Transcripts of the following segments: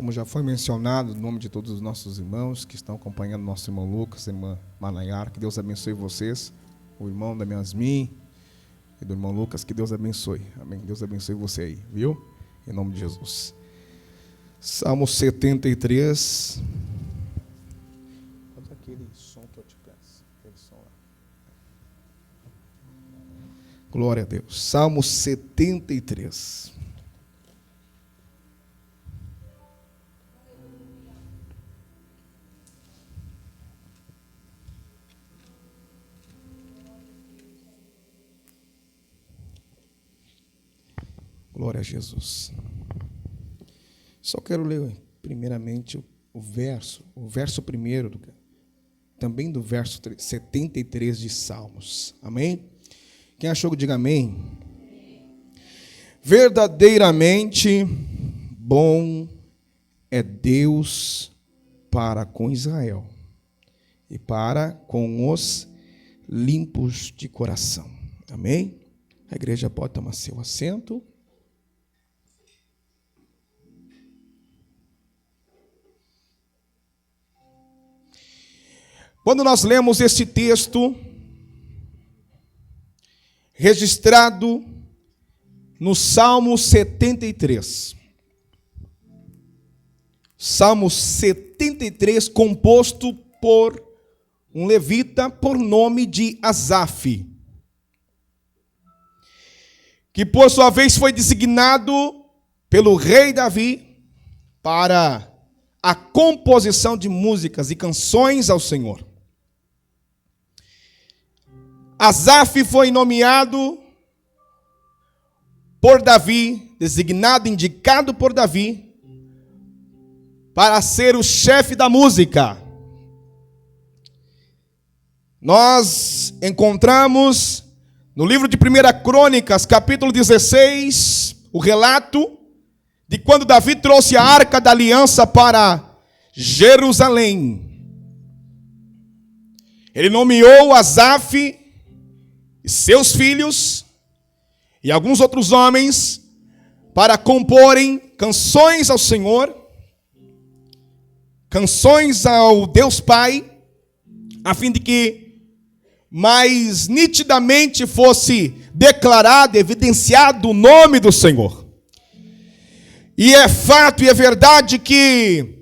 Como já foi mencionado, no nome de todos os nossos irmãos que estão acompanhando nosso irmão Lucas, irmã Manayara, que Deus abençoe vocês, o irmão da Yasmin e do irmão Lucas, que Deus abençoe. Amém. Deus abençoe você aí, viu? Em nome de Jesus. Salmo 73. Olha aquele som que eu te peço. Aquele som lá. Glória a Deus. Salmo 73. Glória a Jesus. Só quero ler primeiramente o verso primeiro, também do verso 73 de Salmos. Amém? Quem achou, diga amém. Verdadeiramente bom é Deus para com Israel e para com os limpos de coração. Amém? A igreja pode tomar seu assento. Quando nós lemos este texto, registrado no Salmo 73, Salmo 73, composto por um levita por nome de Asaf, que por sua vez foi designado pelo rei Davi para a composição de músicas e canções ao Senhor. Asaf foi nomeado por Davi, designado, indicado por Davi, para ser o chefe da música. Nós encontramos no livro de 1 Crônicas, capítulo 16, o relato de quando Davi trouxe a Arca da Aliança para Jerusalém. Ele nomeou Asaf e seus filhos e alguns outros homens para comporem canções ao Senhor, canções ao Deus Pai, a fim de que mais nitidamente fosse declarado, evidenciado o nome do Senhor. E é fato e é verdade que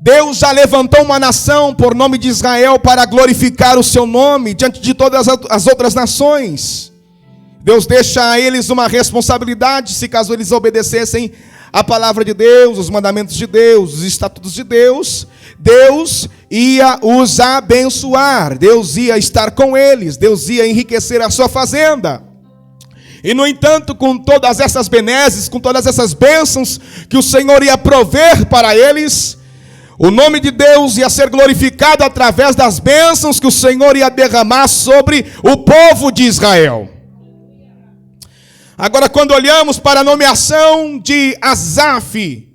Deus já levantou uma nação por nome de Israel para glorificar o seu nome diante de todas as outras nações. Deus deixa a eles uma responsabilidade, se caso eles obedecessem a palavra de Deus, os mandamentos de Deus, os estatutos de Deus, Deus ia os abençoar, Deus ia estar com eles, Deus ia enriquecer a sua fazenda. E no entanto, com todas essas benesses, com todas essas bênçãos que o Senhor ia prover para eles, o nome de Deus ia ser glorificado através das bênçãos que o Senhor ia derramar sobre o povo de Israel. Agora, quando olhamos para a nomeação de Asaf,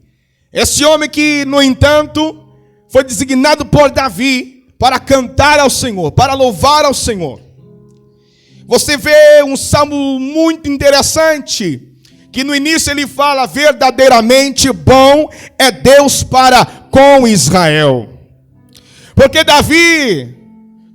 esse homem que, no entanto, foi designado por Davi para cantar ao Senhor, para louvar ao Senhor. Você vê um salmo muito interessante, que no início ele fala: verdadeiramente bom é Deus para com Israel. Porque Davi,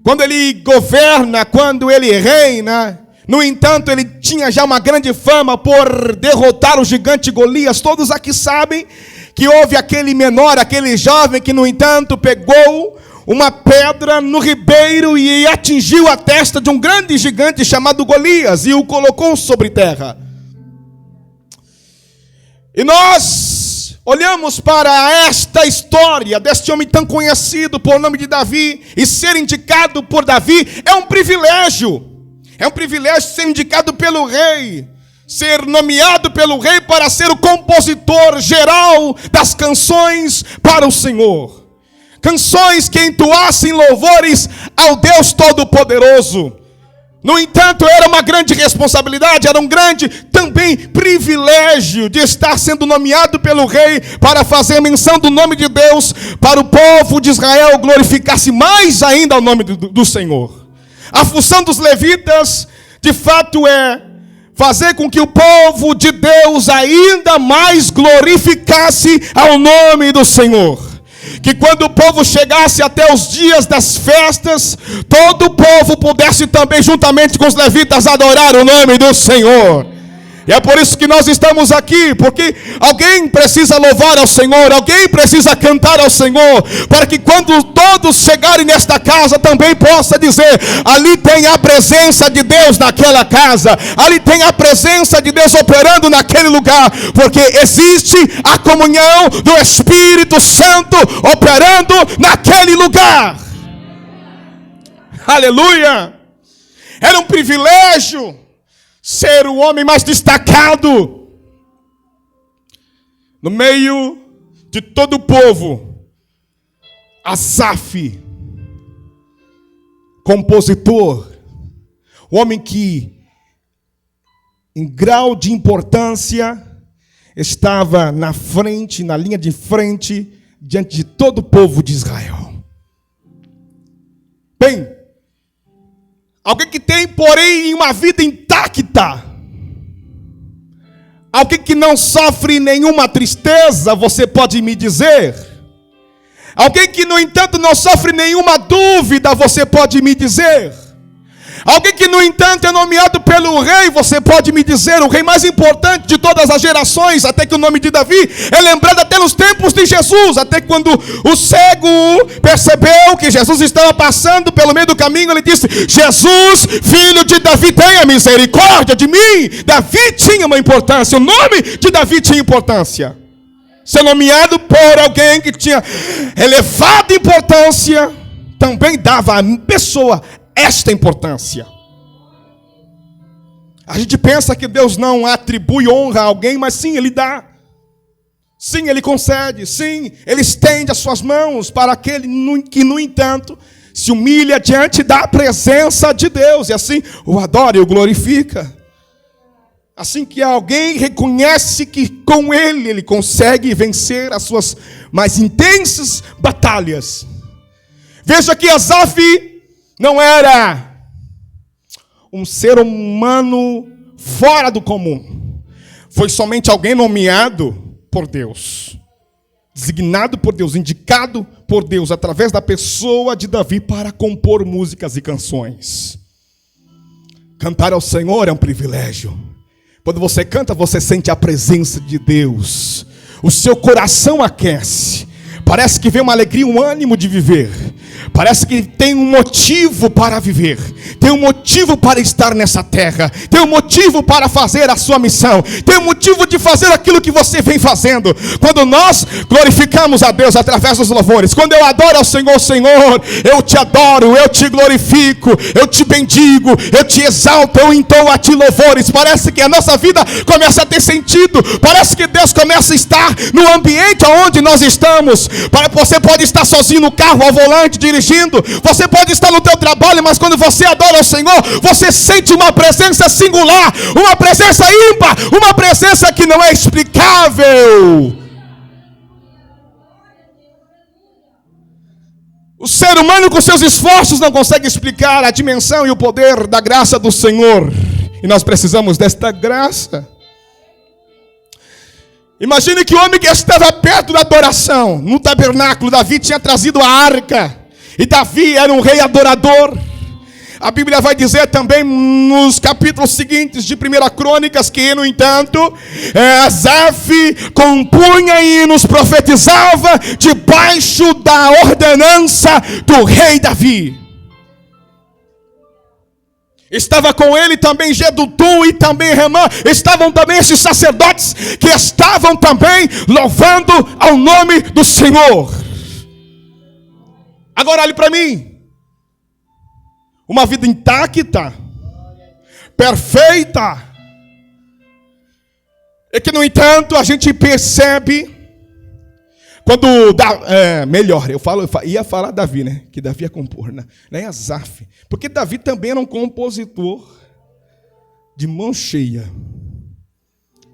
quando ele governa, quando ele reina, no entanto, ele tinha já uma grande fama por derrotar o gigante Golias. Todos aqui sabem que houve aquele menor, aquele jovem que, no entanto, pegou uma pedra no ribeiro e atingiu a testa de um grande gigante chamado Golias e o colocou sobre terra. E nós olhamos para esta história deste homem tão conhecido por nome de Davi e ser indicado por Davi é um privilégio. É um privilégio ser indicado pelo rei, ser nomeado pelo rei para ser o compositor geral das canções para o Senhor. Canções que entoassem louvores ao Deus Todo-Poderoso. No entanto, era uma grande responsabilidade, era um grande também privilégio de estar sendo nomeado pelo rei para fazer menção do nome de Deus, para o povo de Israel glorificasse mais ainda o nome do Senhor. A função dos levitas, de fato, é fazer com que o povo de Deus ainda mais glorificasse ao nome do Senhor. Que quando o povo chegasse até os dias das festas, todo o povo pudesse também, juntamente com os levitas, adorar o nome do Senhor. E é por isso que nós estamos aqui, porque alguém precisa louvar ao Senhor, alguém precisa cantar ao Senhor, para que quando todos chegarem nesta casa, também possa dizer: ali tem a presença de Deus naquela casa, ali tem a presença de Deus operando naquele lugar, porque existe a comunhão do Espírito Santo operando naquele lugar. Aleluia! Era um privilégio ser o homem mais destacado no meio de todo o povo. Asaf, compositor, o homem que, em grau de importância, estava na frente, na linha de frente, diante de todo o povo de Israel. Bem, alguém que tem, porém, uma vida intacta. Alguém que não sofre nenhuma tristeza, você pode me dizer? Alguém que, no entanto, não sofre nenhuma dúvida, você pode me dizer? Alguém que, no entanto, é nomeado pelo rei, você pode me dizer, o rei mais importante de todas as gerações, até que o nome de Davi é lembrado até nos tempos de Jesus, até quando o cego percebeu que Jesus estava passando pelo meio do caminho, ele disse: Jesus, filho de Davi, tenha misericórdia de mim. Davi tinha uma importância, o nome de Davi tinha importância. Ser nomeado por alguém que tinha elevada importância, também dava à pessoa esta importância. A gente pensa que Deus não atribui honra a alguém, mas sim, Ele dá. Sim, Ele concede. Sim, Ele estende as suas mãos para aquele que, no entanto, se humilha diante da presença de Deus. E assim o adora e o glorifica. Assim que alguém reconhece que com Ele consegue vencer as suas mais intensas batalhas. Veja que Asaf não era um ser humano fora do comum. Foi somente alguém nomeado por Deus, designado por Deus, indicado por Deus, através da pessoa de Davi, para compor músicas e canções. Cantar ao Senhor é um privilégio. Quando você canta, você sente a presença de Deus. O seu coração aquece. Parece que vem uma alegria, um ânimo de viver. Parece que tem um motivo para viver. Tem um motivo para estar nessa terra. Tem um motivo para fazer a sua missão. Tem um motivo de fazer aquilo que você vem fazendo. Quando nós glorificamos a Deus através dos louvores. Quando eu adoro ao Senhor, Senhor, eu te adoro, eu te glorifico, eu te bendigo, eu te exalto, eu entoo a ti louvores. Parece que a nossa vida começa a ter sentido. Parece que Deus começa a estar no ambiente onde nós estamos. Você pode estar sozinho no carro, ao volante, dirigindo. Você pode estar no teu trabalho, mas quando você adora ao Senhor, você sente uma presença singular, uma presença ímpar, uma presença que não é explicável. O ser humano, com seus esforços, não consegue explicar a dimensão e o poder da graça do Senhor. E nós precisamos desta graça. Imagine que o homem que estava perto da adoração, no tabernáculo, Davi tinha trazido a arca. E Davi era um rei adorador. A Bíblia vai dizer também nos capítulos seguintes de 1 Crônicas que, no entanto, Asaf compunha hinos, profetizava debaixo da ordenança do rei Davi. Estava com ele também Jedutum e também Remã. Estavam também esses sacerdotes que estavam também louvando ao nome do Senhor. Agora olhe para mim. Uma vida intacta, perfeita. É que, no entanto, a gente percebe quando melhor, eu ia falar Davi, né? Que Davi ia compor, né? Não é Asaf. Porque Davi também era um compositor de mão cheia.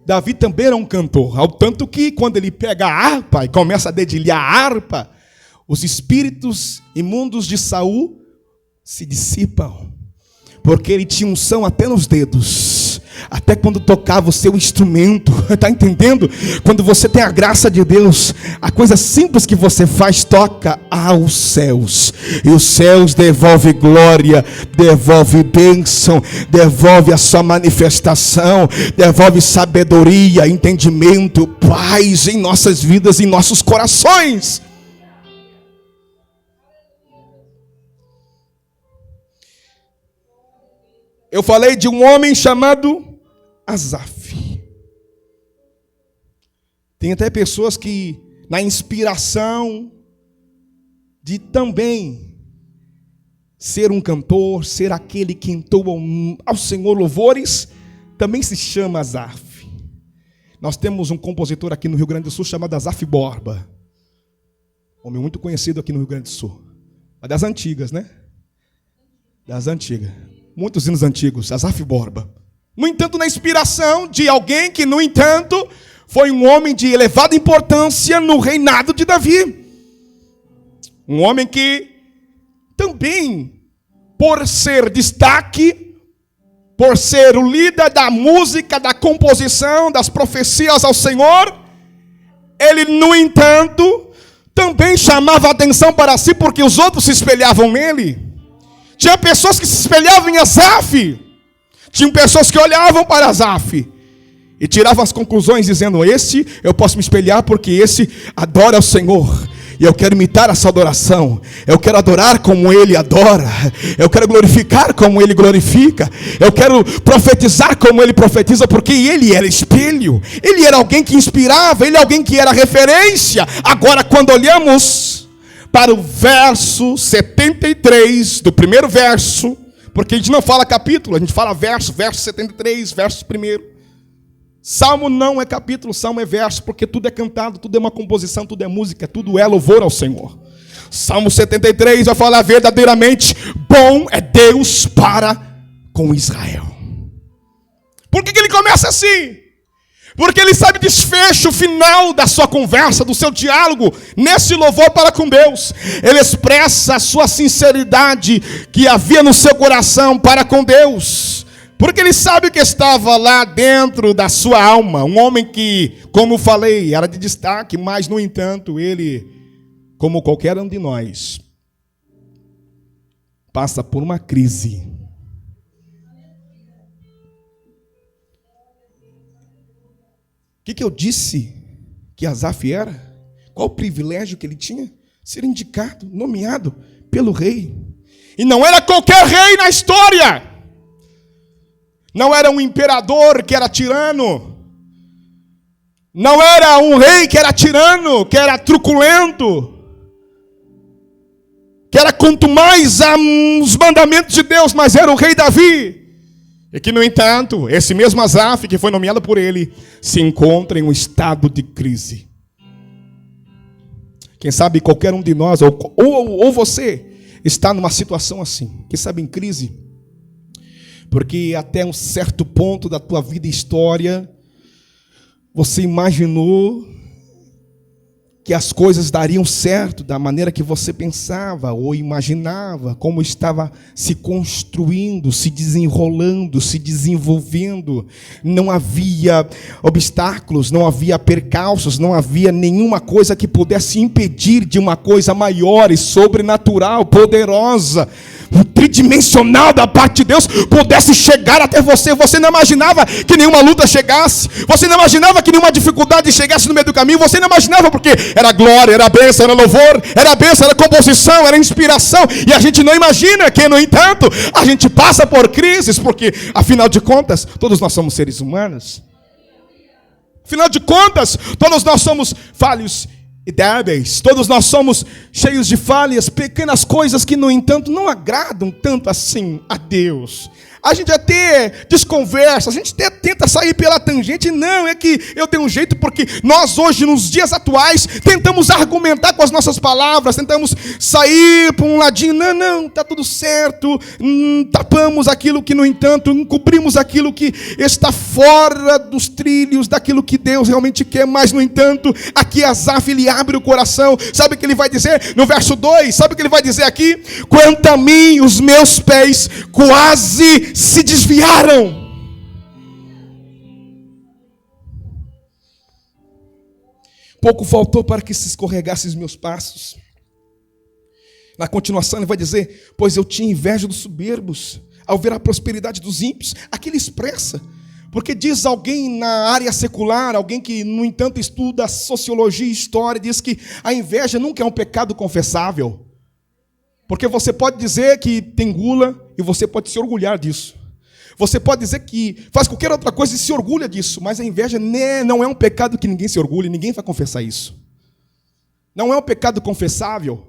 Davi também era um cantor, ao tanto que quando ele pega a harpa e começa a dedilhar a harpa, os espíritos imundos de Saul se dissipam, porque ele tinha unção até nos dedos. até quando tocava o seu instrumento, está entendendo? Quando você tem a graça de Deus, a coisa simples que você faz toca aos céus, e os céus devolve glória, devolve bênção, devolve a sua manifestação, devolve sabedoria, entendimento, paz em nossas vidas, em nossos corações. Eu falei de um homem chamado Asaf. Tem até pessoas que, na inspiração de também ser um cantor, ser aquele que entoa ao Senhor louvores, também se chama Asaf. Nós temos um compositor aqui no Rio Grande do Sul chamado Asaf Borba. Homem muito conhecido aqui no Rio Grande do Sul. Mas das antigas, né? Das antigas. Muitos hinos antigos, Asaf Borba. No entanto, na inspiração de alguém que, no entanto, foi um homem de elevada importância no reinado de Davi. Um homem que também, por ser destaque, por ser o líder da música, da composição, das profecias ao Senhor, ele, no entanto, também chamava atenção para si, porque os outros se espelhavam nele. Tinha pessoas que se espelhavam em Asaf. Tinha pessoas que olhavam para Asaf e tiravam as conclusões dizendo: esse eu posso me espelhar porque esse adora ao Senhor. E eu quero imitar essa adoração. Eu quero adorar como ele adora. Eu quero glorificar como ele glorifica. Eu quero profetizar como ele profetiza, porque ele era espelho. Ele era alguém que inspirava. Ele era alguém que era referência. Agora, quando olhamos para o verso 73 do primeiro verso, porque a gente não fala capítulo, a gente fala verso 73, verso 1. Salmo não é capítulo, salmo é verso, porque tudo é cantado, tudo é uma composição, tudo é música, tudo é louvor ao Senhor. Salmo 73 vai falar: verdadeiramente bom é Deus para com Israel. Por que ele começa assim? Porque ele sabe o desfecho final da sua conversa, do seu diálogo, nesse louvor para com Deus. Ele expressa a sua sinceridade que havia no seu coração para com Deus. Porque ele sabe o que estava lá dentro da sua alma. Um homem que, como falei, era de destaque, mas, no entanto, ele, como qualquer um de nós, passa por uma crise. O que eu disse que Asaf era? Qual o privilégio que ele tinha? Ser indicado, nomeado pelo rei. E não era qualquer rei na história. Não era um imperador que era tirano. Não era um rei que era tirano, que era truculento, que era contumaz aos mandamentos de Deus, mas era o rei Davi. E que, no entanto, esse mesmo Asaf, que foi nomeado por ele, se encontra em um estado de crise. Quem sabe qualquer um de nós, ou você, está numa situação assim. Quem sabe em crise? Porque até um certo ponto da tua vida e história, você imaginou que as coisas dariam certo da maneira que você pensava ou imaginava, como estava se construindo, se desenrolando, se desenvolvendo. Não havia obstáculos, não havia percalços, não havia nenhuma coisa que pudesse impedir de uma coisa maior e sobrenatural, poderosa, tridimensional da parte de Deus pudesse chegar até você. Você não imaginava que nenhuma luta chegasse, você não imaginava que nenhuma dificuldade chegasse no meio do caminho, você não imaginava, porque era glória, era bênção, era louvor, era bênção, era composição, era inspiração, e a gente não imagina que, no entanto, a gente passa por crises, porque, afinal de contas, todos nós somos seres humanos. Afinal de contas, todos nós somos falhos e débeis, todos nós somos cheios de falhas, pequenas coisas que, no entanto, não agradam tanto assim a Deus. A gente até desconversa, a gente até tenta sair pela tangente. Não, é que eu tenho um jeito, porque nós hoje, nos dias atuais, tentamos argumentar com as nossas palavras, tentamos sair por um ladinho. Não, está tudo certo. Tapamos aquilo que, no entanto, encobrimos aquilo que está fora dos trilhos daquilo que Deus realmente quer. Mas, no entanto, aqui Asaf, ele abre o coração. Sabe o que ele vai dizer no verso 2? Sabe o que ele vai dizer aqui? Quanto a mim, os meus pés quase se desviaram. Pouco faltou para que se escorregasse os meus passos. Na continuação ele vai dizer: pois eu tinha inveja dos soberbos, ao ver a prosperidade dos ímpios. Aqui ele expressa, porque diz alguém na área secular, alguém que, no entanto, estuda sociologia e história, diz que a inveja nunca é um pecado confessável. Porque você pode dizer que tem gula e você pode se orgulhar disso. Você pode dizer que faz qualquer outra coisa e se orgulha disso, mas a inveja não é um pecado que ninguém se orgulha, ninguém vai confessar isso. Não é um pecado confessável.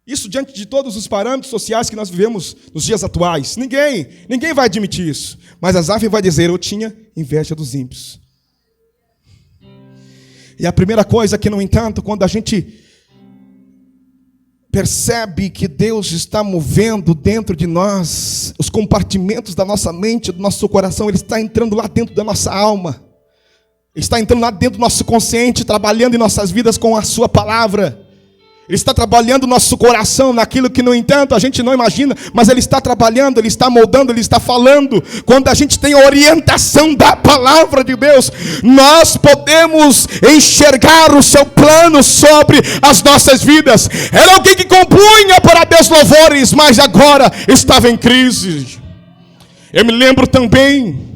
Isso diante de todos os parâmetros sociais que nós vivemos nos dias atuais. Ninguém vai admitir isso. Mas Asaf vai dizer: eu tinha inveja dos ímpios. E a primeira coisa que, no entanto, quando a gente percebe que Deus está movendo dentro de nós, os compartimentos da nossa mente, do nosso coração, Ele está entrando lá dentro da nossa alma. Ele está entrando lá dentro do nosso consciente, trabalhando em nossas vidas com a sua palavra. Ele está trabalhando o nosso coração naquilo que, no entanto, a gente não imagina, mas Ele está trabalhando, Ele está moldando, Ele está falando. Quando a gente tem a orientação da palavra de Deus, nós podemos enxergar o seu plano sobre as nossas vidas. Era alguém que compunha para Deus louvores, mas agora estava em crise. Eu me lembro também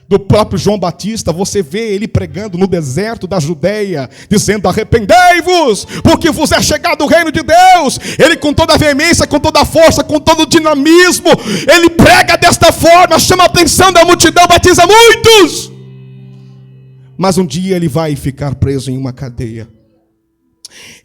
do próprio João Batista. Você vê ele pregando no deserto da Judeia, dizendo: arrependei-vos, porque vos é chegado o reino de Deus. Ele, com toda a veemência, com toda a força, com todo o dinamismo, ele prega desta forma, chama a atenção da multidão, batiza muitos. Mas um dia ele vai ficar preso em uma cadeia.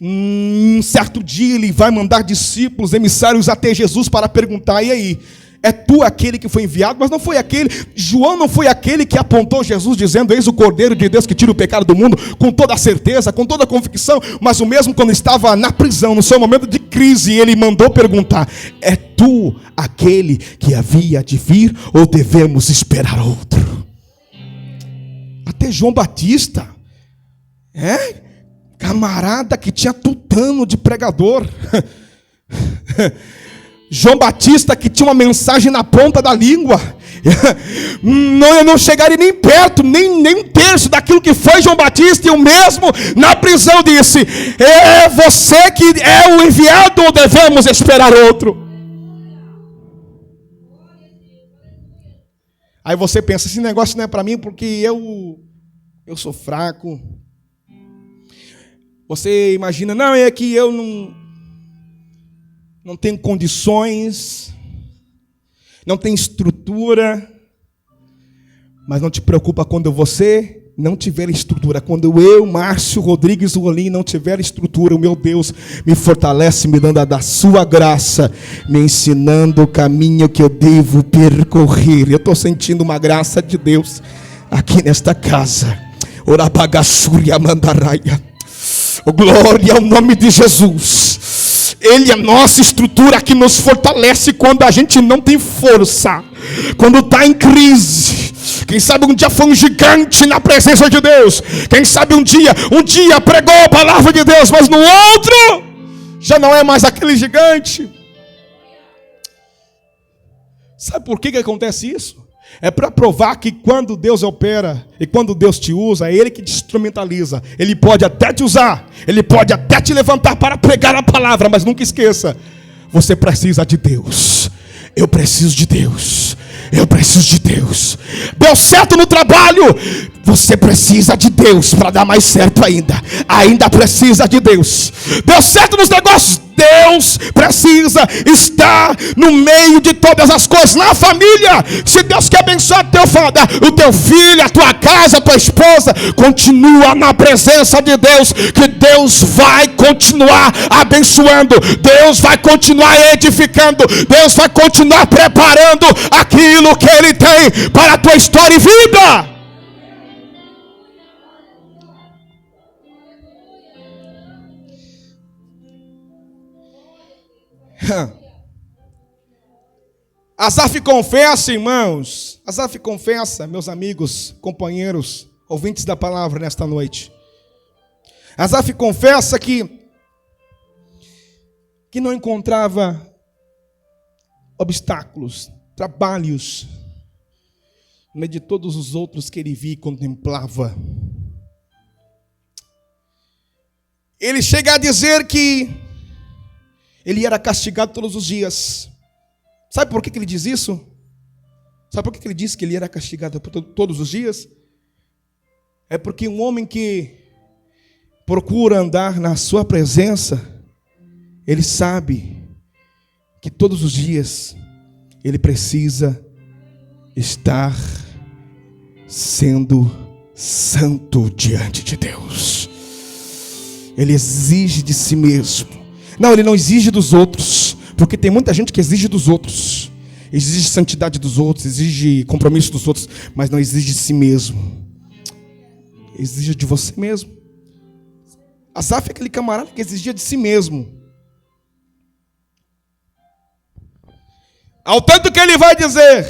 Um certo dia ele vai mandar discípulos, emissários até Jesus para perguntar: e aí? É tu aquele que foi enviado? Mas não foi aquele. João não foi aquele que apontou Jesus dizendo: eis o Cordeiro de Deus que tira o pecado do mundo, com toda a certeza, com toda a convicção. Mas o mesmo quando estava na prisão, no seu momento de crise, ele mandou perguntar: é tu aquele que havia de vir, ou devemos esperar outro? Até João Batista, camarada que tinha tutano de pregador. João Batista que tinha uma mensagem na ponta da língua. Eu não chegaria nem perto, nem um terço daquilo que foi João Batista. E o mesmo na prisão disse: é você que é o enviado, ou devemos esperar outro? Aí você pensa: esse negócio não é para mim porque eu sou fraco. Você imagina: não, é que eu não tenho condições, não tenho estrutura. Mas não te preocupa quando você não tiver estrutura. Quando eu, Márcio Rodrigues Rolim, não tiver estrutura, o meu Deus me fortalece, me dando a da sua graça, me ensinando o caminho que eu devo percorrer. Eu estou sentindo uma graça de Deus aqui nesta casa. Orabagassúria mandaraia. Oh, glória ao nome de Jesus. Ele é a nossa estrutura que nos fortalece quando a gente não tem força, quando está em crise. Quem sabe um dia foi um gigante na presença de Deus. Quem sabe um dia pregou a palavra de Deus, mas no outro já não é mais aquele gigante. Sabe por que acontece isso? É para provar que quando Deus opera e quando Deus te usa, é Ele que te instrumentaliza. Ele pode até te usar, Ele pode até te levantar para pregar a palavra, mas nunca esqueça: você precisa de Deus. Eu preciso de Deus. Eu preciso de Deus. Deu certo no trabalho, você precisa de Deus para dar mais certo ainda. Ainda precisa de Deus. Deu certo nos negócios, Deus precisa estar no meio de todas as coisas. Na família, se Deus quer abençoar o teu filho, a tua casa, a tua esposa, continua na presença de Deus, que Deus vai continuar abençoando, Deus vai continuar edificando, Deus vai continuar preparando aquilo que Ele tem para a tua história e vida. Asaf confessa, irmãos. Asaf confessa, meus amigos, companheiros, ouvintes da palavra nesta noite. Asaf confessa que não encontrava obstáculos, trabalhos, no meio de todos os outros que ele via e contemplava. ele chega a dizer que ele era castigado todos os dias. Sabe por que ele diz isso? Sabe por que ele disse que ele era castigado todos os dias? É porque um homem que procura andar na sua presença, ele sabe que todos os dias ele precisa estar sendo santo diante de Deus. Ele exige de si mesmo. Não, ele não exige dos outros, porque tem muita gente que exige dos outros, exige santidade dos outros, exige compromisso dos outros, mas não exige de si mesmo. Exige de você mesmo. Asaf é aquele camarada que exigia de si mesmo. Ao tanto que ele vai dizer,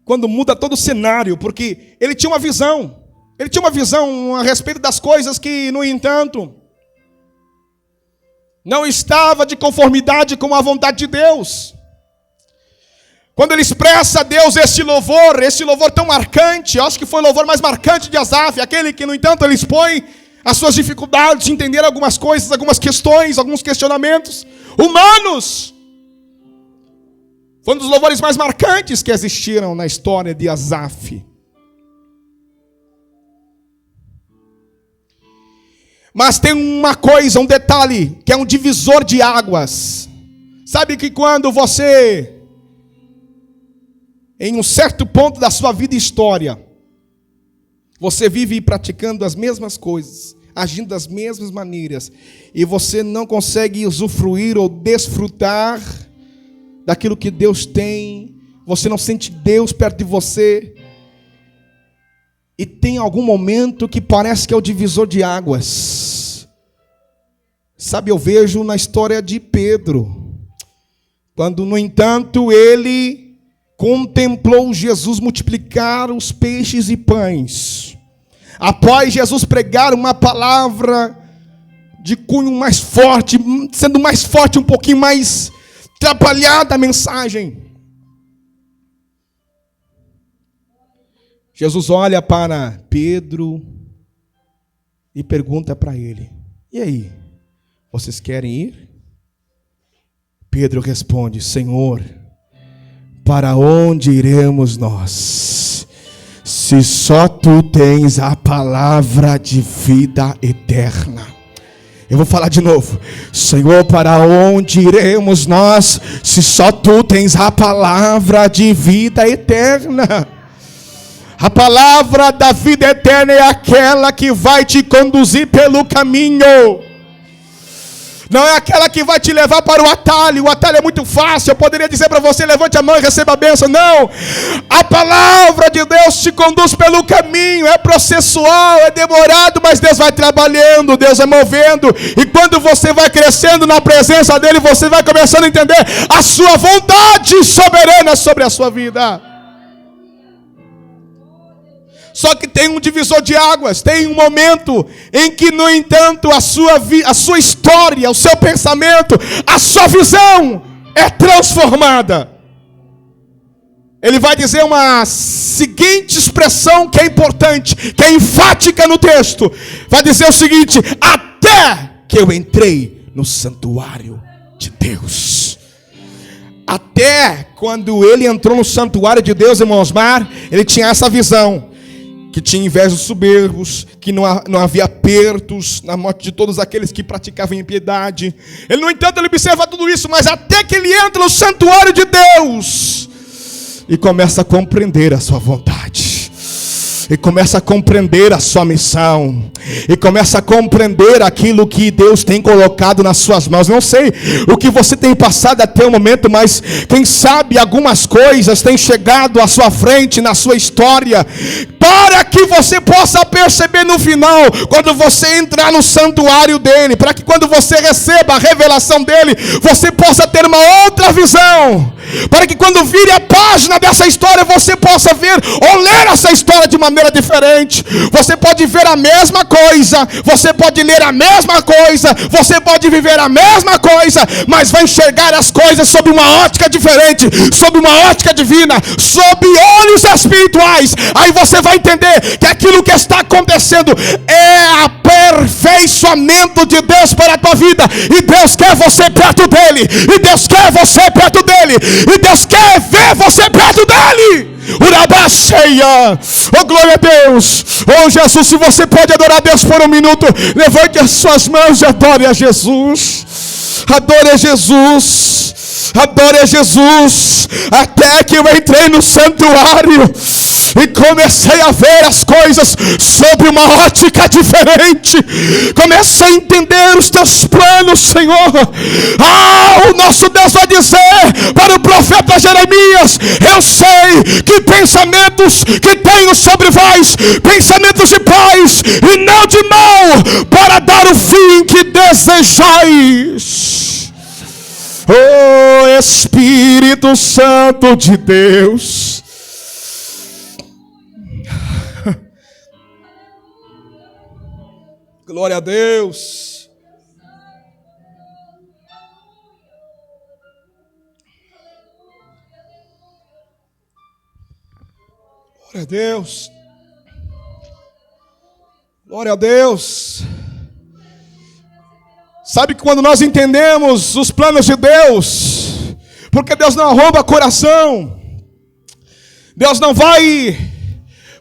quando muda todo o cenário, porque ele tinha uma visão. Ele tinha uma visão a respeito das coisas que, no entanto, não estava de conformidade com a vontade de Deus. Quando ele expressa a Deus esse louvor tão marcante, eu acho que foi o louvor mais marcante de Asaf, aquele que, no entanto, ele expõe as suas dificuldades de entender algumas coisas, algumas questões, alguns questionamentos humanos. Foi um dos louvores mais marcantes que existiram na história de Asaf. Mas tem uma coisa, um detalhe, que é um divisor de águas. Sabe que quando você, em um certo ponto da sua vida e história, você vive praticando as mesmas coisas, agindo das mesmas maneiras, e você não consegue usufruir ou desfrutar daquilo que Deus tem, você não sente Deus perto de você, e tem algum momento que parece que é o divisor de águas. Sabe, eu vejo na história de Pedro, quando, no entanto, ele contemplou Jesus multiplicar os peixes e pães. Após Jesus pregar uma palavra de cunho mais forte, sendo mais forte, um pouquinho mais trabalhada a mensagem, Jesus olha para Pedro e pergunta para ele: e aí, vocês querem ir? Pedro responde: Senhor, para onde iremos nós, se só tu tens a palavra de vida eterna? Eu vou falar de novo. Senhor, para onde iremos nós, se só tu tens a palavra de vida eterna? A palavra da vida eterna é aquela que vai te conduzir pelo caminho. Não é aquela que vai te levar para o atalho. O atalho é muito fácil. Eu poderia dizer para você: levante a mão e receba a bênção. Não. A palavra de Deus te conduz pelo caminho. É processual, é demorado, mas Deus vai trabalhando, Deus vai movendo. E quando você vai crescendo na presença dEle, você vai começando a entender a sua vontade soberana sobre a sua vida. Só que tem um divisor de águas, tem um momento em que, no entanto, a sua história, o seu pensamento, a sua visão é transformada. Ele vai dizer uma seguinte expressão que é importante, que é enfática no texto. Vai dizer o seguinte: até que eu entrei no santuário de Deus. Até quando ele entrou no santuário de Deus, irmão Osmar, ele tinha essa visão. Que tinha inveja dos soberbos, que não havia apertos na morte de todos aqueles que praticavam impiedade. Ele, no entanto, ele observa tudo isso, mas até que ele entra no santuário de Deus e começa a compreender a sua vontade, e começa a compreender a sua missão, e começa a compreender aquilo que Deus tem colocado nas suas mãos. Não sei o que você tem passado até o momento, mas quem sabe algumas coisas têm chegado à sua frente, na sua história, para que você possa perceber no final, quando você entrar no santuário dele, para que quando você receba a revelação dele, você possa ter uma outra visão. para que quando vire a página dessa história, você possa ver ou ler essa história de maneira diferente. Você pode ver a mesma coisa, você pode ler a mesma coisa, você pode viver a mesma coisa, mas vai enxergar as coisas sob uma ótica diferente, sob uma ótica divina, sob olhos espirituais. Aí você vai entender que aquilo que está acontecendo é aperfeiçoamento de Deus para a tua vida, e Deus quer você perto dele, e Deus quer você perto dele, e Deus quer ver você perto dele. Urabacheia, oh glória a Deus. Oh Jesus, se você pode adorar a Deus por um minuto, levante as suas mãos e adore a Jesus. Adore a Jesus, adore a Jesus. Até que eu entrei no santuário e comecei a ver as coisas sobre uma ótica diferente. Comecei a entender os teus planos, Senhor. O nosso Deus vai dizer para o profeta Jeremias: eu sei que pensamentos que tenho sobre vós, pensamentos de paz e não de mal, para dar o fim que desejais. Oh Espírito Santo de Deus, glória a Deus. Glória a Deus. Glória a Deus. Sabe que quando nós entendemos os planos de Deus, porque Deus não arromba coração, Deus não vai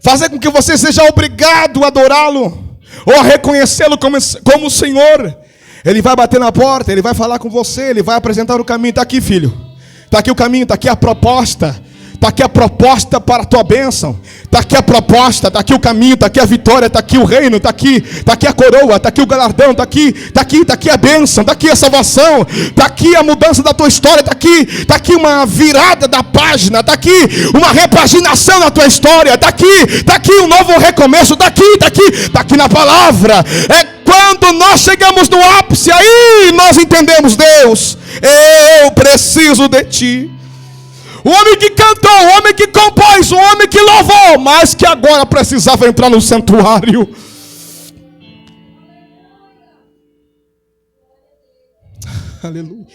fazer com que você seja obrigado a adorá-lo ou a reconhecê-lo como o Senhor. Ele vai bater na porta, Ele vai falar com você, Ele vai apresentar o caminho. Está aqui, filho, está aqui o caminho, está aqui a proposta. Está aqui a proposta para a tua bênção. Está aqui a proposta, está aqui o caminho, está aqui a vitória, está aqui o reino, está aqui a coroa, está aqui o galardão, está aqui a bênção, está aqui a salvação, está aqui a mudança da tua história, está aqui uma virada da página, está aqui uma repaginação na tua história, está aqui um novo recomeço, está aqui na palavra. É quando nós chegamos no ápice, aí nós entendemos: Deus, eu preciso de ti. O homem que cantou, o homem que compôs, o homem que louvou, mas que agora precisava entrar no santuário. Aleluia.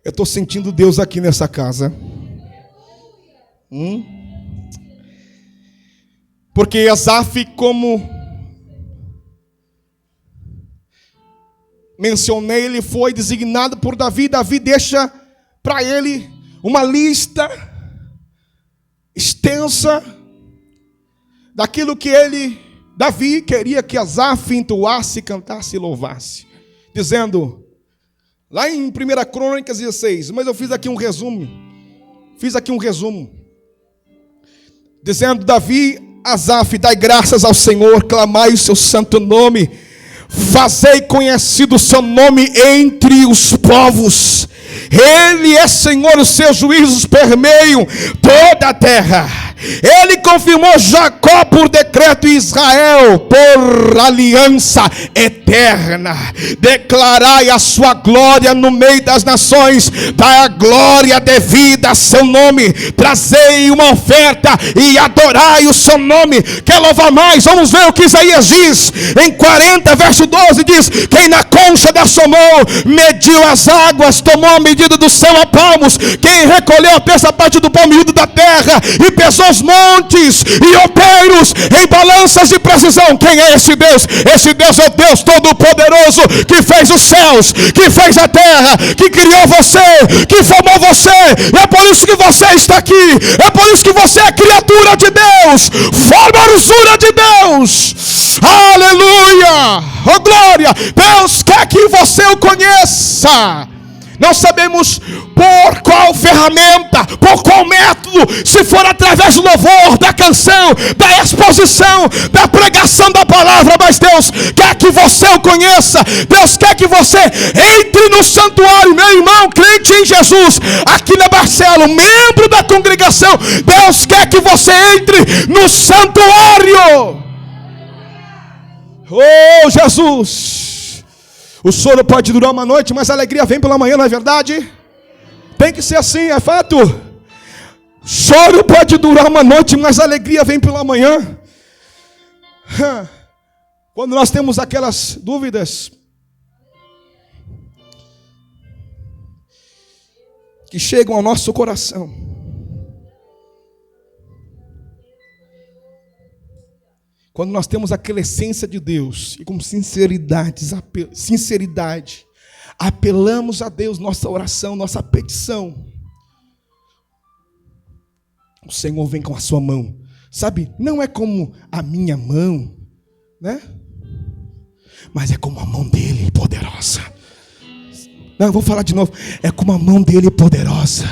Eu estou sentindo Deus aqui nessa casa. Porque Asaf, como mencionei, ele foi designado por Davi. Davi deixa para ele uma lista extensa daquilo que Davi queria que Asaf entoasse, cantasse e louvasse, dizendo, lá em 1 Crônicas 16, mas eu fiz aqui um resumo, dizendo: Davi, Asaf, dai graças ao Senhor, clamai o seu santo nome, fazei conhecido o seu nome entre os povos. Ele é Senhor, os seus juízos permeiam toda a terra. Ele confirmou Jacó por decreto e Israel por aliança eterna. Declarai a sua glória no meio das nações, dai a glória devida a seu nome, trazei uma oferta e adorai o seu nome. Quer louvar mais? Vamos ver o que Isaías diz em 40 verso 12, diz: quem na concha da sua mão mediu as águas, tomou a medida do céu a palmos, quem recolheu a terça parte do palmilho da terra e pesou os montes e outeiros em balanças de precisão. Quem é esse Deus? Esse Deus é o Deus Todo-Poderoso, que fez os céus, que fez a terra, que criou você, que formou você. E é por isso que você está aqui, é por isso que você é criatura de Deus, formosura de Deus. Aleluia, oh glória. Deus quer que você o conheça. Não sabemos por qual ferramenta, por qual método, se for através do louvor, da canção, da exposição, da pregação da palavra, mas Deus quer que você o conheça. Deus quer que você entre no santuário, meu irmão, crente em Jesus, aqui na Barcelo, membro da congregação. Deus quer que você entre no santuário. Oh Jesus! O sono pode durar uma noite, mas a alegria vem pela manhã, não é verdade? Tem que ser assim, é fato. Choro pode durar uma noite, mas a alegria vem pela manhã. Quando nós temos aquelas dúvidas que chegam ao nosso coração, quando nós temos aquela essência de Deus e com sinceridade, apelamos a Deus, nossa oração, nossa petição, o Senhor vem com a sua mão, sabe? Não é como a minha mão, né? Mas é como a mão dele poderosa. Não, eu vou falar de novo. É como a mão dele poderosa.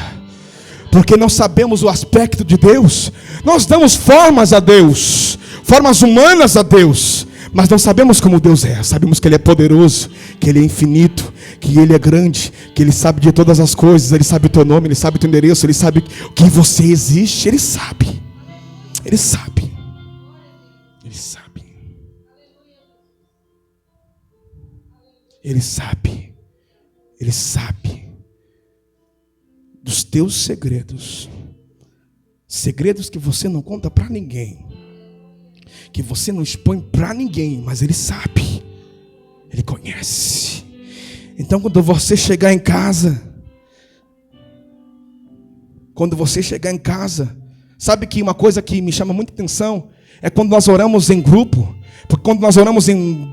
Porque nós sabemos o aspecto de Deus. Nós damos formas a Deus, formas humanas a Deus, mas não sabemos como Deus é. Sabemos que Ele é poderoso, que Ele é infinito, que Ele é grande, que Ele sabe de todas as coisas. Ele sabe o teu nome, Ele sabe o teu endereço, Ele sabe que você existe. Ele sabe. Ele sabe. Ele sabe. Ele sabe. Ele sabe dos teus segredos. Segredos que você não conta para ninguém, que você não expõe para ninguém, mas Ele sabe. Ele conhece. Então quando você chegar em casa, sabe que uma coisa que me chama muita atenção é quando nós oramos em grupo. Porque quando nós oramos em